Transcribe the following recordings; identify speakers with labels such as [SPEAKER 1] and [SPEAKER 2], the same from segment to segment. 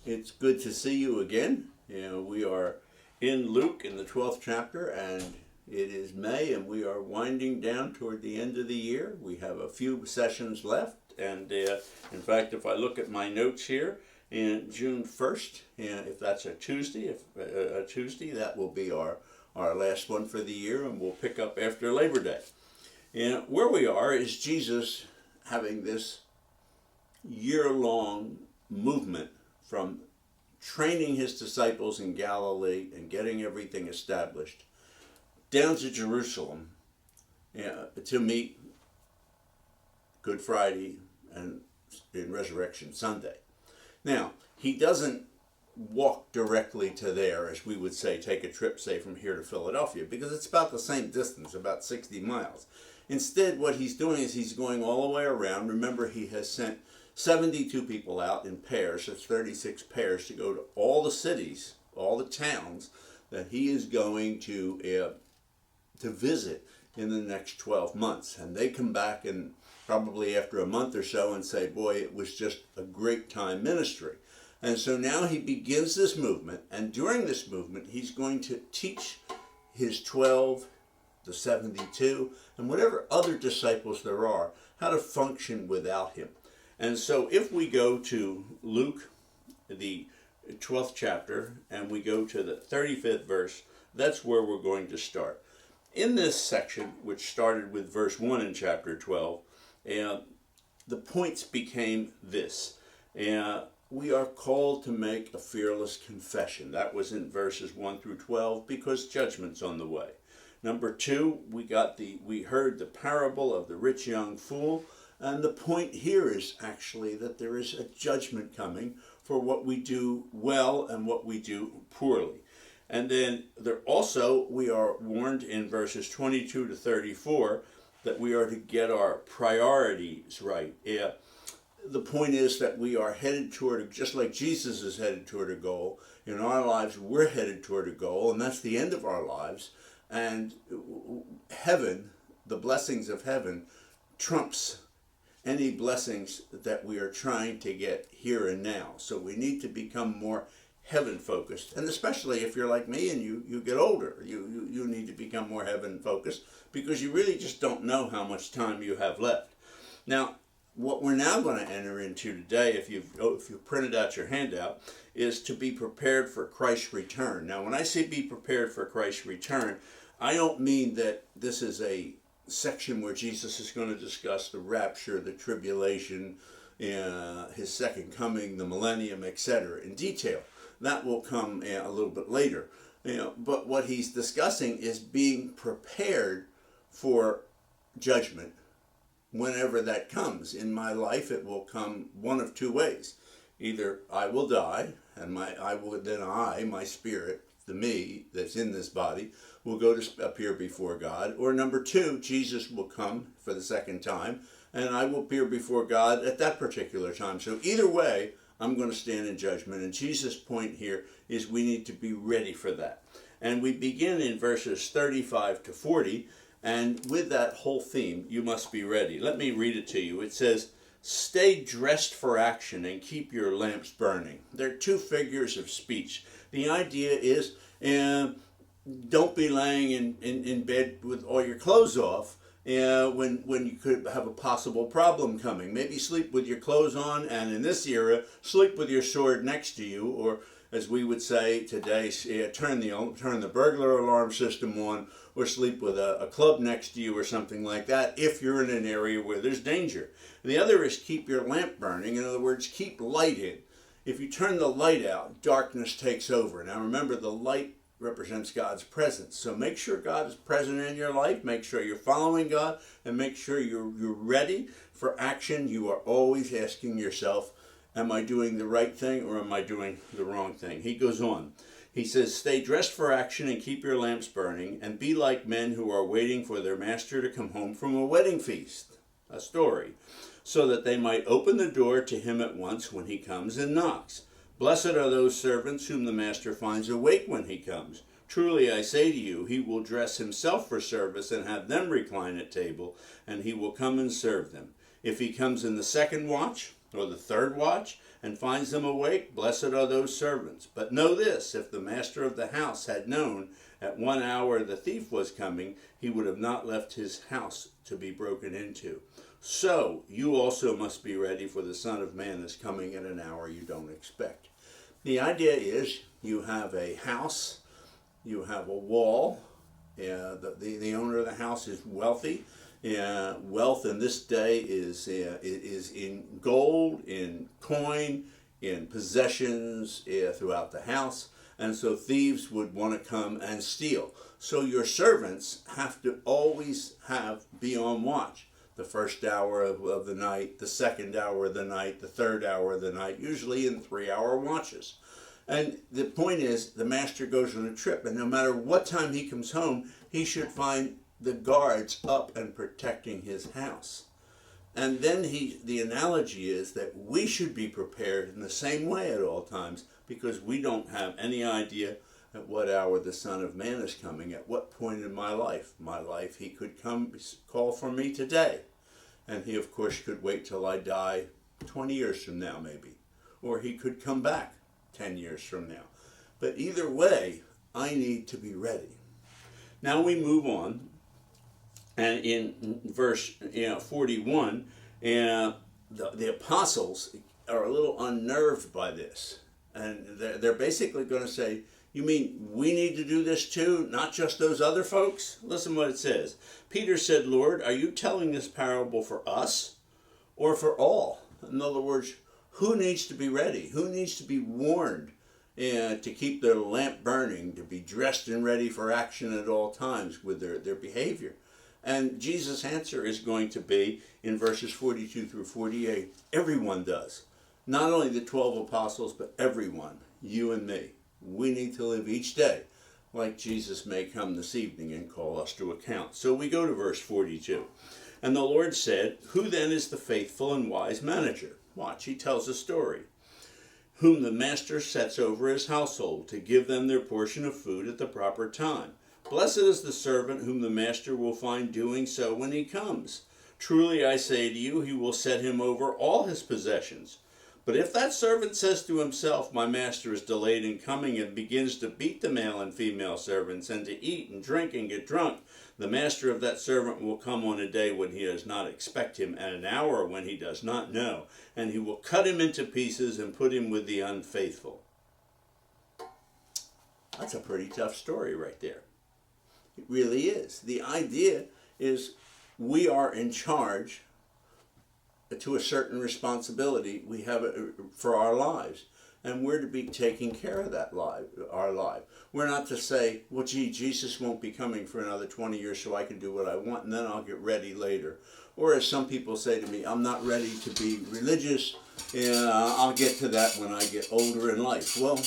[SPEAKER 1] It's good to see you again. We are in Luke in the 12th chapter, and it is May, and we are winding down toward the end of the year. We have a few sessions left, and in fact, if I look at my notes here, in June 1st, if that's a Tuesday, that will be our last one for the year, and we'll pick up after Labor Day. And where we are is Jesus having this year-long movement from training his disciples in Galilee and getting everything established down to Jerusalem to meet Good Friday and in Resurrection Sunday. Now, he doesn't walk directly to there, as we would say, take a trip, say, from here to Philadelphia, because it's about the same distance, about 60 miles. Instead, what he's doing is he's going all the way around. Remember, he has sent 72 people out in pairs, that's 36 pairs, to go to all the cities, all the towns that he is going to visit in the next 12 months. And they come back and probably after a month or so and say, boy, it was just a great time ministry. And so now he begins this movement, and during this movement, he's going to teach his 12, the 72, and whatever other disciples there are, how to function without him. And so if we go to Luke, the 12th chapter, and we go to the 35th verse, that's where we're going to start. In this section, which started with verse 1 in chapter 12, the points became this. We are called to make a fearless confession. That was in verses 1 through 12, because judgment's on the way. Number 2, we heard the parable of the rich young fool. And the point here is actually that there is a judgment coming for what we do well and what we do poorly. And then we are warned in verses 22 to 34 that we are to get our priorities right. The point is that we are headed toward, just like Jesus is headed toward a goal, in our lives we're headed toward a goal, and that's the end of our lives. And heaven, the blessings of heaven, trumps any blessings that we are trying to get here and now. So we need to become more heaven focused. And especially if you're like me and you get older, you need to become more heaven focused, because you really just don't know how much time you have left. Now, what we're now going to enter into today, if you've printed out your handout, is to be prepared for Christ's return. Now, when I say be prepared for Christ's return, I don't mean that this is a section where Jesus is going to discuss the rapture, the tribulation, his second coming, the millennium, etc. in detail. That will come a little bit later. But what he's discussing is being prepared for judgment whenever that comes. In my life, it will come one of two ways. Either I will die, and my spirit, the me that's in this body, will go to appear before God. Or number 2, Jesus will come for the second time, and I will appear before God at that particular time. So either way, I'm going to stand in judgment. And Jesus' point here is we need to be ready for that. And we begin in verses 35 to 40, and with that whole theme, you must be ready. Let me read it to you. It says, "Stay dressed for action and keep your lamps burning." There are two figures of speech. The idea is, don't be laying in bed with all your clothes off when you could have a possible problem coming. Maybe sleep with your clothes on, and in this era, sleep with your sword next to you, or as we would say today, turn the burglar alarm system on, or sleep with a club next to you or something like that if you're in an area where there's danger. The other is keep your lamp burning. In other words, keep light in. If you turn the light out, darkness takes over. Now remember, the light represents God's presence. So make sure God is present in your life. Make sure you're following God, and make sure you're ready for action. You are always asking yourself, am I doing the right thing or am I doing the wrong thing? He goes on. He says, "Stay dressed for action and keep your lamps burning, and be like men who are waiting for their master to come home from a wedding feast," a story, "so that they might open the door to him at once when he comes and knocks. Blessed are those servants whom the master finds awake when he comes. Truly I say to you, he will dress himself for service and have them recline at table, and he will come and serve them. If he comes in the second watch, or the third watch, and finds them awake, blessed are those servants. But know this, if the master of the house had known at 1 hour the thief was coming, he would have not left his house to be broken into. So you also must be ready, for the Son of Man is coming at an hour you don't expect. The idea is you have a house, you have a wall. The owner of the house is wealthy. Wealth in this day is in gold, in coin, in possessions throughout the house. And so thieves would want to come and steal. So your servants have to always be on watch. The first hour of the night, the second hour of the night, the third hour of the night, usually in 3-hour watches. And the point is, the master goes on a trip, and no matter what time he comes home, he should find the guards up and protecting his house. And then the analogy is that we should be prepared in the same way at all times, because we don't have any idea at what hour the Son of Man is coming, at what point in my life. He could come call for me today. And he, of course, could wait till I die 20 years from now, maybe. Or he could come back 10 years from now. But either way, I need to be ready. Now we move on. And in verse 41, the apostles are a little unnerved by this. And they're basically going to say, you mean we need to do this too, not just those other folks? Listen what it says. Peter said, Lord, are you telling this parable for us or for all? In other words, who needs to be ready? Who needs to be warned to keep their lamp burning, to be dressed and ready for action at all times with their behavior? And Jesus' answer is going to be, in verses 42 through 48, everyone does. Not only the 12 apostles, but everyone, you and me. We need to live each day like Jesus may come this evening and call us to account. So we go to verse 42. And the Lord said, who then is the faithful and wise manager? Watch, he tells a story. Whom the master sets over his household to give them their portion of food at the proper time. Blessed is the servant whom the master will find doing so when he comes. Truly I say to you, he will set him over all his possessions. But if that servant says to himself, my master is delayed in coming, and begins to beat the male and female servants, and to eat and drink and get drunk, the master of that servant will come on a day when he does not expect him, at an hour when he does not know, and he will cut him into pieces and put him with the unfaithful. That's a pretty tough story right there. It really is. The idea is we are in charge to a certain responsibility we have for our lives. And we're to be taking care of our life. We're not to say, well, gee, Jesus won't be coming for another 20 years so I can do what I want and then I'll get ready later. Or as some people say to me, I'm not ready to be religious, and I'll get to that when I get older in life. Well,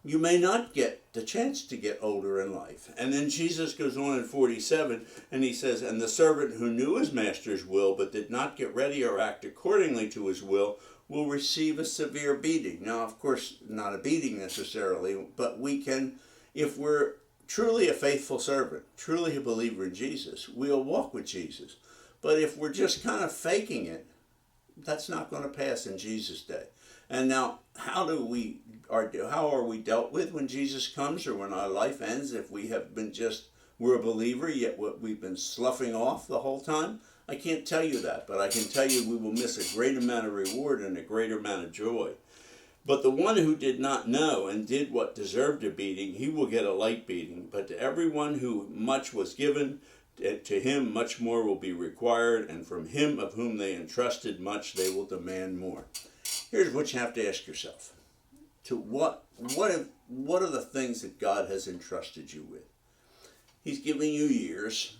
[SPEAKER 1] you may not get the chance to get older in life. And then Jesus goes on in 47 and he says, and the servant who knew his master's will but did not get ready or act accordingly to his will receive a severe beating. Now, of course, not a beating necessarily, but we can, if we're truly a faithful servant, truly a believer in Jesus, we'll walk with Jesus. But if we're just kind of faking it, that's not going to pass in Jesus' day. And now, how are we dealt with when Jesus comes or when our life ends if we have been we're a believer, yet we've been sloughing off the whole time? I can't tell you that, but I can tell you we will miss a great amount of reward and a great amount of joy. But the one who did not know and did what deserved a beating, he will get a light beating. But to everyone who much was given, to him much more will be required, and from him of whom they entrusted much they will demand more. Here's what you have to ask yourself. What are the things that God has entrusted you with? He's given you years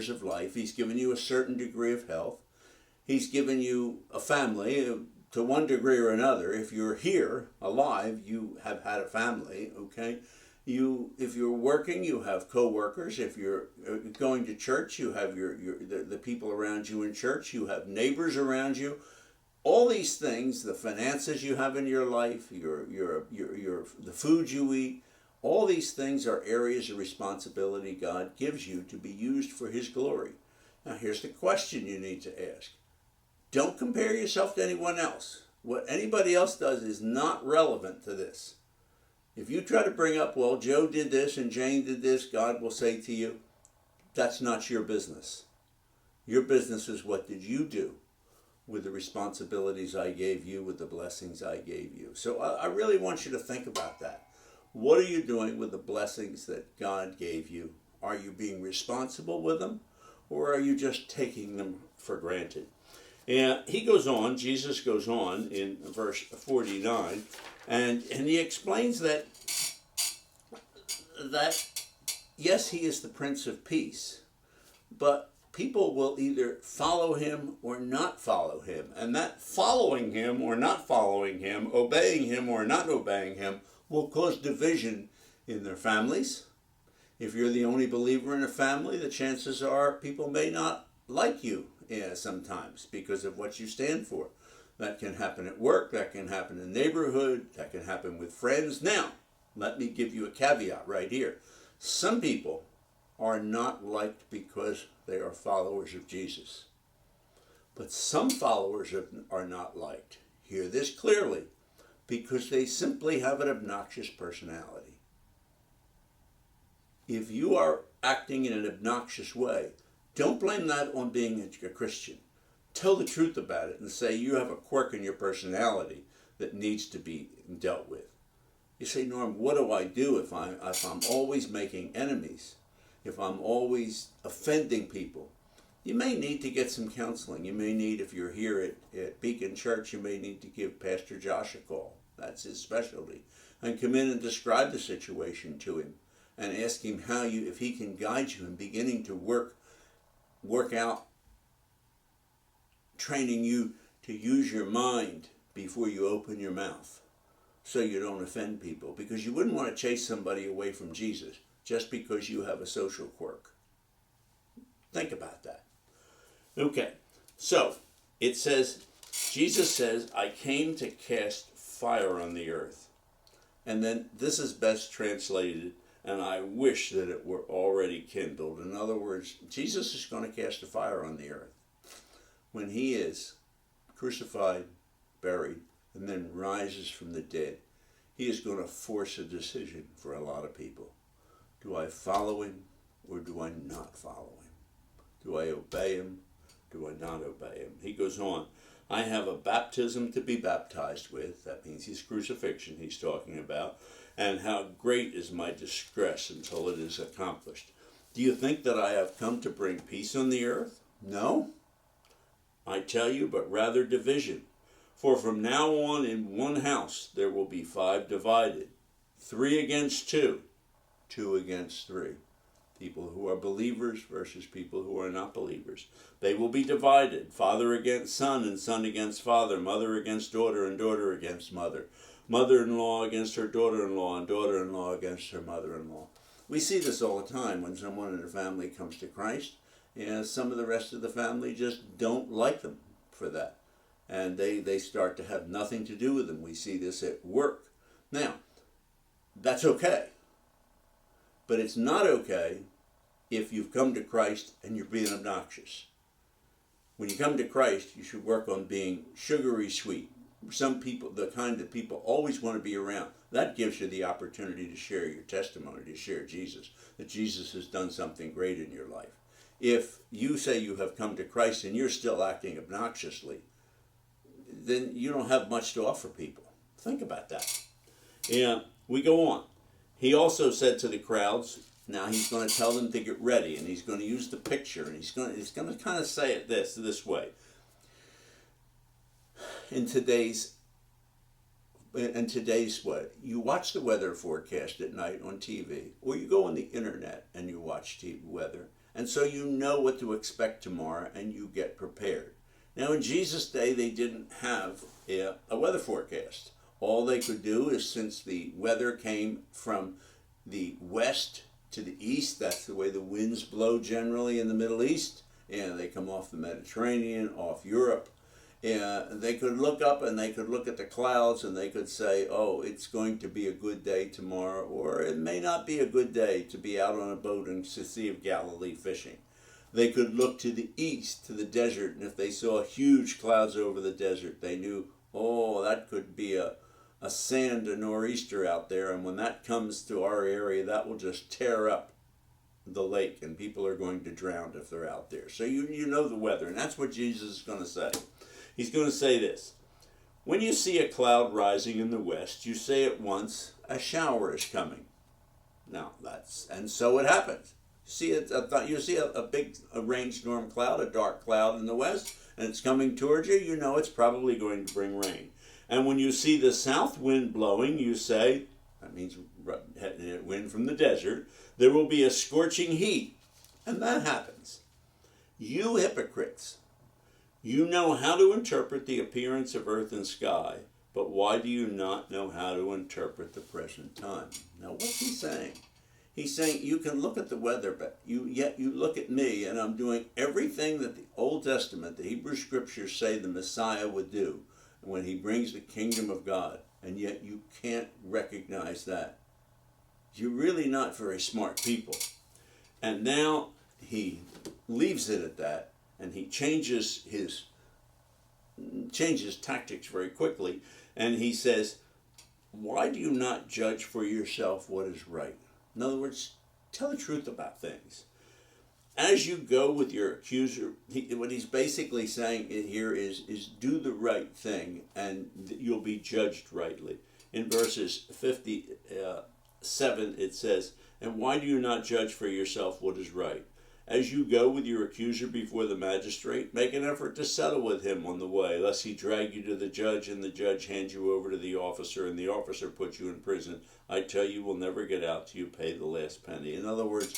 [SPEAKER 1] of life. He's given you a certain degree of health. He's given you a family to one degree or another. If you're here alive, you have had a family, okay? If you're working, you have co-workers. If you're going to church, you have the people around you in church. You have neighbors around you. All these things, the finances you have in your life, the food you eat, all these things are areas of responsibility God gives you to be used for His glory. Now here's the question you need to ask. Don't compare yourself to anyone else. What anybody else does is not relevant to this. If you try to bring up, well, Joe did this and Jane did this, God will say to you, that's not your business. Your business is what did you do with the responsibilities I gave you, with the blessings I gave you. So I really want you to think about that. What are you doing with the blessings that God gave you? Are you being responsible with them, or are you just taking them for granted? And he goes on, Jesus goes on in verse 49, and he explains that yes, he is the Prince of Peace, but people will either follow him or not follow him. And that following him or not following him, obeying him or not obeying him, will cause division in their families. If you're the only believer in a family, the chances are people may not like you sometimes because of what you stand for. That can happen at work, that can happen in the neighborhood, that can happen with friends. Now, let me give you a caveat right here. Some people are not liked because they are followers of Jesus. But some followers are not liked, hear this clearly, because they simply have an obnoxious personality. If you are acting in an obnoxious way, don't blame that on being a Christian. Tell the truth about it and say you have a quirk in your personality that needs to be dealt with. You say, Norm, what do I do if I'm always making enemies? If I'm always offending people? You may need to get some counseling. You may need, if you're here at Beacon Church, you may need to give Pastor Josh a call. That's his specialty. And come in and describe the situation to him and ask him if he can guide you in beginning to work out, training you to use your mind before you open your mouth so you don't offend people. Because you wouldn't want to chase somebody away from Jesus just because you have a social quirk. Think about that. Okay, so it says, Jesus says, I came to cast fire on the earth. And then this is best translated, and I wish that it were already kindled. In other words, Jesus is going to cast a fire on the earth. When he is crucified, buried, and then rises from the dead, he is going to force a decision for a lot of people. Do I follow him or do I not follow him? Do I obey him? Do I not obey him? He goes on, I have a baptism to be baptized with. That means his crucifixion he's talking about. And how great is my distress until it is accomplished. Do you think that I have come to bring peace on the earth? No, I tell you, but rather division. For from now on in one house there will be 5 divided, 3 against 2, 2 against 3. People who are believers versus people who are not believers. They will be divided, father against son and son against father, mother against daughter and daughter against mother, mother-in-law against her daughter-in-law and daughter-in-law against her mother-in-law. We see this all the time when someone in a family comes to Christ, and some of the rest of the family just don't like them for that. And they start to have nothing to do with them. We see this at work. Now, that's okay. But it's not okay if you've come to Christ and you're being obnoxious. When you come to Christ, you should work on being sugary sweet. Some people, the kind that people always want to be around, that gives you the opportunity to share your testimony, to share Jesus, that Jesus has done something great in your life. If you say you have come to Christ and you're still acting obnoxiously, then you don't have much to offer people. Think about that. And we go on. He also said to the crowds, now he's going to tell them to get ready, and he's going to use the picture, and he's going to kind of say it this way. In today's what? You watch the weather forecast at night on TV, or you go on the internet and you watch TV weather, and so you know what to expect tomorrow, and you get prepared. Now, in Jesus' day, they didn't have a weather forecast. All they could do is, since the weather came from the west to the east, that's the way the winds blow generally in the Middle East, and they come off the Mediterranean, off Europe, and they could look up and they could look at the clouds and they could say, oh, it's going to be a good day tomorrow, or it may not be a good day to be out on a boat in the Sea of Galilee fishing. They could look to the east, to the desert, and if they saw huge clouds over the desert, they knew, oh, that could be a sand, a nor'easter out there, and when that comes to our area, that will just tear up the lake, and people are going to drown if they're out there. So you know the weather, and that's what Jesus is going to say. He's going to say this: when you see a cloud rising in the west, you say at once, a shower is coming. Now and so it happens. You see a big rainstorm cloud, a dark cloud in the west, and it's coming towards you. You know it's probably going to bring rain. And when you see the south wind blowing, you say, that means wind from the desert, there will be a scorching heat. And that happens. You hypocrites, you know how to interpret the appearance of earth and sky, but why do you not know how to interpret the present time? Now what's he saying? He's saying you can look at the weather, but yet you look at me, and I'm doing everything that the Old Testament, the Hebrew Scriptures say the Messiah would do when he brings the kingdom of God, and yet you can't recognize that. You're really not very smart people. And now he leaves it at that, and he changes tactics very quickly, and he says, why do you not judge for yourself what is right? In other words, tell the truth about things. As you go with your accuser, what he's basically saying here is do the right thing, and you'll be judged rightly. In verses 57, it says, and why do you not judge for yourself what is right? As you go with your accuser before the magistrate, make an effort to settle with him on the way, lest he drag you to the judge, and the judge hand you over to the officer, and the officer puts you in prison. I tell you, will never get out till you pay the last penny. In other words,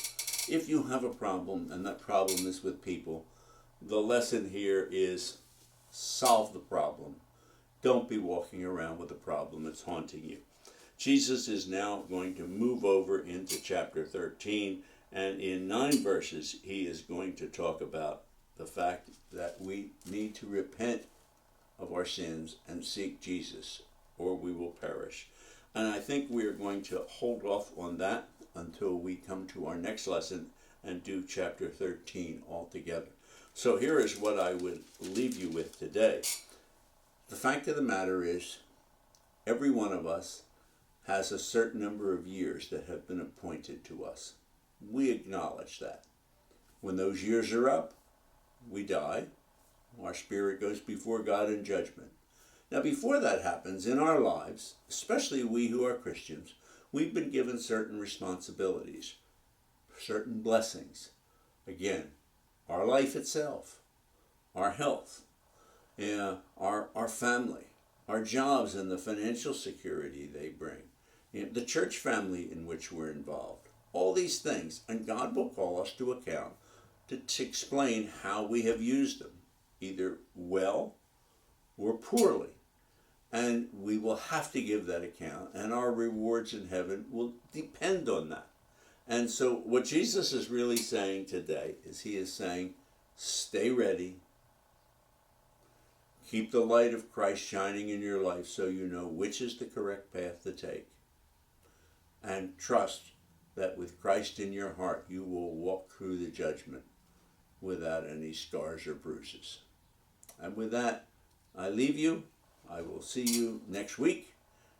[SPEAKER 1] if you have a problem, and that problem is with people, the lesson here is solve the problem. Don't be walking around with a problem that's haunting you. Jesus is now going to move over into chapter 13, and in 9 verses, he is going to talk about the fact that we need to repent of our sins and seek Jesus, or we will perish. And I think we are going to hold off on that until we come to our next lesson and do chapter 13 altogether. So here is what I would leave you with today. The fact of the matter is, every one of us has a certain number of years that have been appointed to us. We acknowledge that. When those years are up, we die. Our spirit goes before God in judgment. Now, before that happens in our lives, especially we who are Christians, we've been given certain responsibilities, certain blessings. Again, our life itself, our health, our family, our jobs and the financial security they bring, the church family in which we're involved. All these things, and God will call us to account to explain how we have used them, either well or poorly. And we will have to give that account, and our rewards in heaven will depend on that. And so what Jesus is really saying today is he is saying, stay ready. Keep the light of Christ shining in your life so you know which is the correct path to take. And trust that with Christ in your heart, you will walk through the judgment without any scars or bruises. And with that, I leave you. I will see you next week,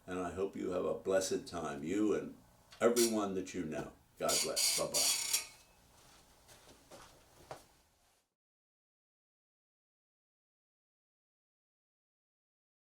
[SPEAKER 1] and I hope you have a blessed time, you and everyone that you know. God bless. Bye-bye.